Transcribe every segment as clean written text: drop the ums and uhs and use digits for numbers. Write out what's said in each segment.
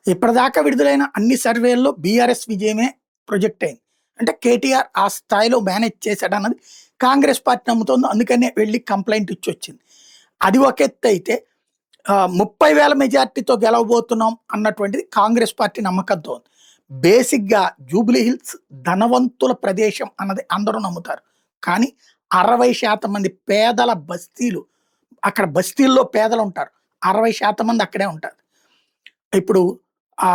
ఇప్పటిదాకా విడుదలైన అన్ని సర్వేల్లో బీఆర్ఎస్ విజయమే ప్రొజెక్ట్ అయింది. అంటే కేటీఆర్ ఆ స్థాయిలో మేనేజ్ చేశాడన్నది కాంగ్రెస్ పార్టీ నమ్ముతోంది. అందుకనే వెళ్లి కంప్లెయింట్ ఇచ్చొచ్చింది. అది ఒక ఎత్తయితే 30,000 మెజార్టీతో గెలవబోతున్నాం అన్నటువంటిది కాంగ్రెస్ పార్టీ నమ్మకంతో ఉంది. బేసిక్‌గా జూబ్లీ హిల్స్ ధనవంతుల ప్రదేశం అన్నది అందరూ నమ్ముతారు. కానీ 60% మంది పేదల బస్తీలు, అక్కడ బస్తీల్లో పేదలుంటారు. 60% మంది అక్కడే ఉంటారు. ఇప్పుడు ఆ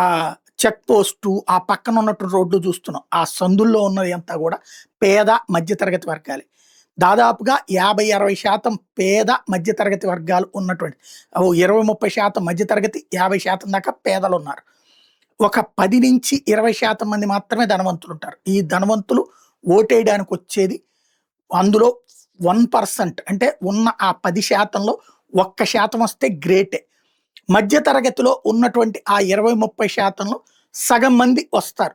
చెక్ పోస్టు, ఆ పక్కన ఉన్నటువంటి రోడ్లు చూస్తున్నాం. ఆ సందుల్లో ఉన్నది అంతా కూడా పేద మధ్యతరగతి వర్గాలే. దాదాపుగా 50-60% పేద మధ్యతరగతి వర్గాలు ఉన్నటువంటి 20-30% మధ్యతరగతి, 50% దాకా పేదలున్నారు. ఒక 10-20% మంది మాత్రమే ధనవంతులుంటారు. ఈ ధనవంతులు ఓటేయడానికి వచ్చేది అందులో 1% అంటే ఉన్న ఆ 10%లో 1% వస్తే గ్రేటే. మధ్య తరగతిలో ఉన్నటువంటి ఆ 20-30%లో సగం మంది వస్తారు.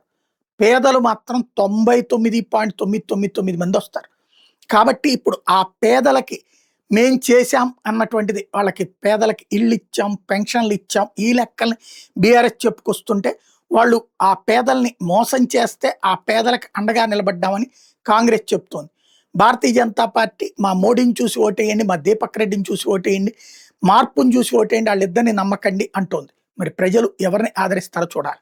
పేదలు మాత్రం 99.999 మంది వస్తారు. కాబట్టి ఇప్పుడు ఆ పేదలకి మేం చేశాం అన్నటువంటిది, వాళ్ళకి పేదలకి ఇళ్ళిచ్చాం, పెన్షన్‌లిచ్చాం, ఈ లెక్కల్ని బీఆర్ఎస్ చెప్పుకొస్తుంటే, వాళ్ళు ఆ పేదల్ని మోసం చేస్తే ఆ పేదలకు అండగా నిలబడ్డామని కాంగ్రెస్ చెప్తోంది. భారతీయ జనతా పార్టీ మా మోడీని చూసి ఓటేయండి, మా దీపక్ రెడ్డిని చూసి ఓటేయండి, మార్పుని చూసి ఓటేయండి, ఆళ్ళిద్దరిని నమ్మకండి అంటోంది. మరి ప్రజలు ఎవరిని ఆదరిస్తారో చూడాలి.